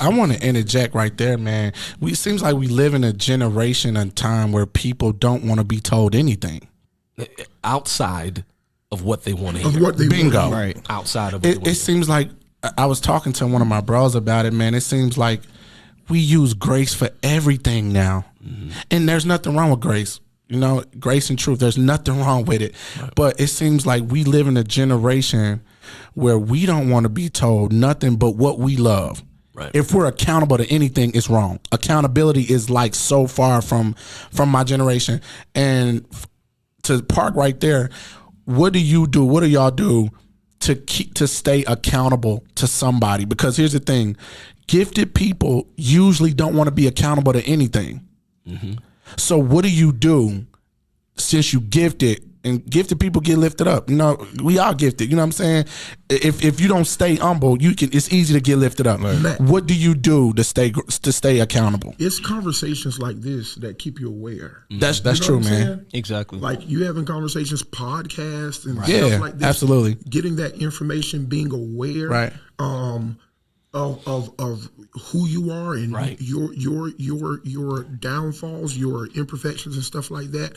I want to interject right there, man. It seems like we live in a generation and time where people don't want to be told anything outside of what they want to Of hear. what they Bingo. want. Right. Outside of what they want to It hear. seems like I was talking to one of my bros about it, man. It seems like we use grace for everything now. And there's nothing wrong with grace. You know, grace and truth, there's nothing wrong with it. Right. But it seems like we live in a generation where we don't want to be told nothing but what we love. Right. If we're accountable to anything, it's wrong. Accountability is like so far from my generation. And to park right there, what do you do? What do y'all do to stay accountable to somebody? Because here's the thing, gifted people usually don't want to be accountable to anything. Mm-hmm. So what do you do since you gifted? And gifted people get lifted up. You know, we are gifted. You know what I'm saying? If you don't stay humble, it's easy to get lifted up. Right. What do you do to stay accountable? It's conversations like this that keep you aware. That's You know true, what I'm man. saying? Exactly. Like you having conversations, podcasts, and Yeah, stuff like this. absolutely. Getting that information, being aware, Right. Of who you are and Right. your downfalls, your imperfections, and stuff like that.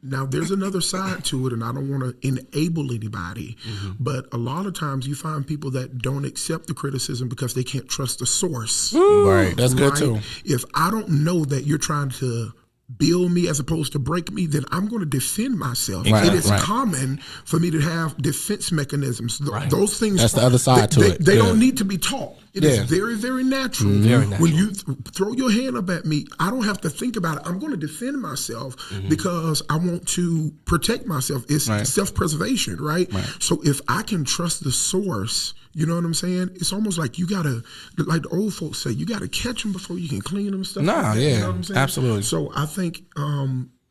Now there's another side to it, and I don't want to enable anybody, but a lot of times you find people that don't accept the criticism because they can't trust the source. Right. That's good Right? too. If I don't know that you're trying to build me as opposed to break me, then I'm going to defend myself. Right, It is right. common for me to have defense mechanisms. Right. Those things, That's the other side to it. They Yeah. don't need to be taught. It is Yeah. very, very natural. Very natural. When you throw your hand up at me, I don't have to think about it. I'm going to defend myself because I want to protect myself. It's Right. self-preservation, right? So if I can trust the source, you know what I'm saying? It's almost like you got to, like the old folks say, you got to catch them before you can clean them and stuff. Nah, like that, yeah, you know what I'm saying? absolutely. So I think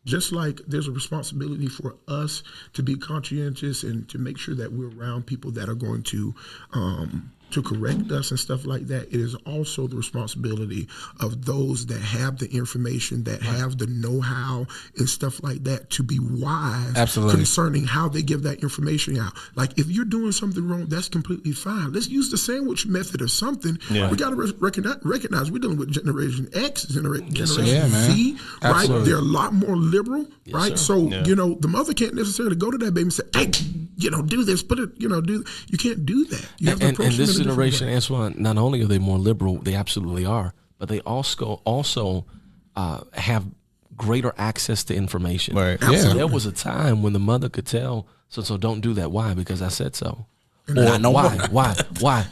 just like there's a responsibility for us to be conscientious and to make sure that we're around people that are going to correct us and stuff like that, it is also the responsibility of those that have the information, that have the know-how and stuff like that, to be wise Absolutely. concerning how they give that information out. Like if you're doing something wrong, that's completely fine. Let's use the sandwich method or something. Yeah. We got to recognize we're dealing with Generation X, Generation Yeah, man. Z, right? Absolutely. They're a lot more liberal, right? sir. So, the mother can't necessarily go to that baby and say, hey, do this, put it, you can't do that. You have to And approach them this in a different generation, way. Antoine, not only are they more liberal, they absolutely are, but they also have greater access to information. Right. So Absolutely. there was a time when the mother could tell, so don't do that. Why? Because I said so. Or Not no why? more. Why?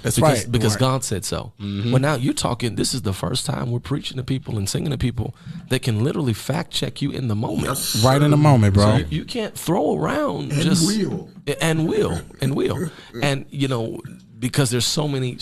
That's because, right. Because Right. God said so. Well, now you're talking, this is the first time we're preaching to people and singing to people that can literally fact check you in the moment. Yes, Right in the moment, bro. So you can't throw around And just will. and because there's so many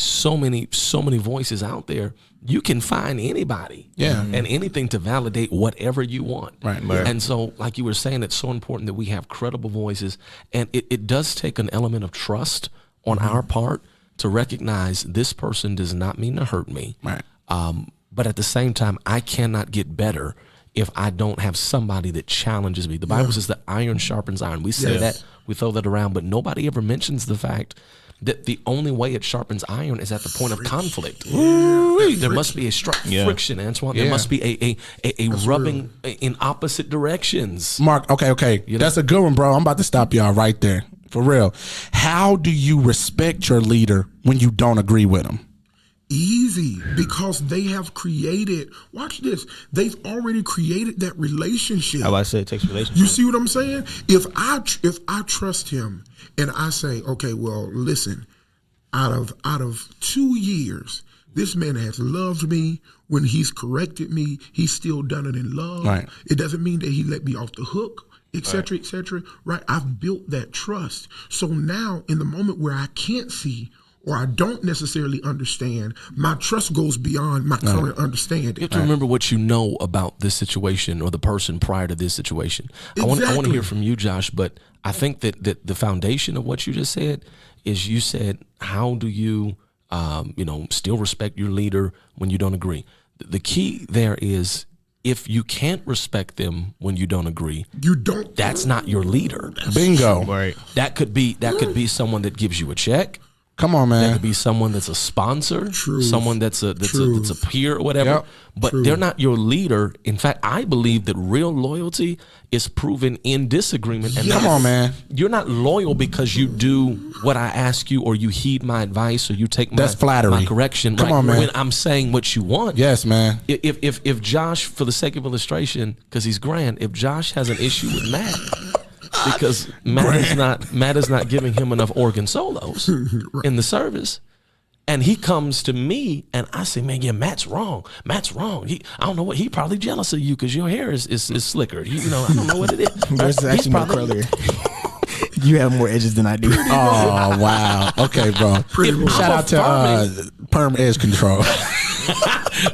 voices out there, you can find anybody and anything to validate whatever you want. Right. And so, like you were saying, it's so important that we have credible voices, and it does take an element of trust on our part to recognize this person does not mean to hurt me. Right. But at the same time, I cannot get better if I don't have somebody that challenges me. The Bible says that iron sharpens iron. We say Yes. that, we throw that around, but nobody ever mentions the fact that the only way it sharpens iron is at the point of conflict. There must be a friction, Antoine. There Yeah. must be a rubbing in opposite directions. Mark, okay. That's a good one, bro. I'm about to stop y'all right there. For real. How do you respect your leader when you don't agree with him? Easy, because they have created, watch this, they've already created that relationship. How I said, it takes relationship. You see what I'm saying? If I trust him and I say, okay, well, listen, out of 2 years, this man has loved me. When he's corrected me, he's still done it in love. Right. It doesn't mean that he let me off the hook, et cetera, et cetera. Right? I've built that trust. So now, in the moment where I can't see or I don't necessarily understand, my trust goes beyond my current understanding. You have to remember what you know about this situation or the person prior to this situation. I want to Exactly. hear from you, Josh, but I think that the foundation of what you just said is you said, how do you, still respect your leader when you don't agree? The key there is, if you can't respect them when you don't agree, You don't. that's not your leader. Bingo. Right. That could be someone that gives you a check. Come on, That man. could be someone that's a sponsor, Truth. someone that's a peer or whatever. Yep. But they're not your leader. In fact, I believe that real loyalty is proven in disagreement. And Come on, man. You're not loyal because you do what I ask you, or you heed my advice, or you take That's flattery. my correction. Come right? on, man. When I'm saying what you want. Yes, man. If Josh, for the sake of illustration, because he's grand, if Josh has an issue with Matt, because Matt is not giving him enough organ solos in the service, and he comes to me and I say, man, yeah, Matt's wrong. I don't know what, he probably jealous of you because your hair is slicker. I don't know what it is. Yours is actually more curlier. You have more edges than I do. Oh, wow. Okay, bro. Shout out to Perm Edge Control.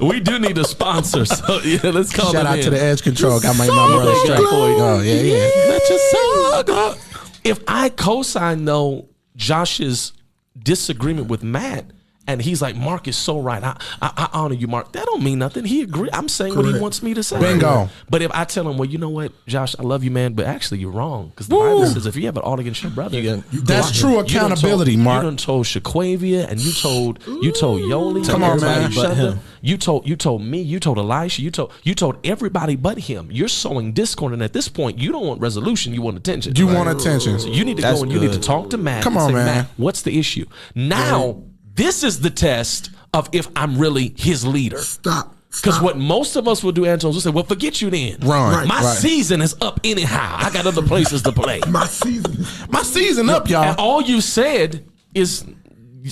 We do need a sponsor, so yeah, let's call Shout it out in. to the Edge Control. Got my brother straight. Oh, yeah. Let your soul go. If I co-sign though Josh's disagreement with Matt, and he's like, Mark is so right. I honor you, Mark. That don't mean nothing. He agree. I'm saying what he wants me to say. Bingo. But if I tell him, well, you know what, Josh, I love you, man, but actually you're wrong. Because the Bible says if you have an ought against your brother, That's true accountability, Mark. You done told Shaquavia, and you told Yoli. Come on, man. But him. You told me, you told Elisha, you told everybody but him. You're sowing discord, and at this point, you don't want resolution, you want attention. You want attention. So you need to go and you need to talk to Matt. Come and on, say, man. Matt, what's the issue? Now, this is the test of if I'm really his leader. Stop. Because what most of us will do, Antoine, will say, well, forget you then. Run. My Right. season is up anyhow. I got other places to play. My season. My season up, y'all. And all you said is,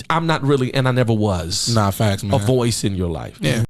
I'm not really, and I never was, Nah, facts, man. a voice in your life. Yeah.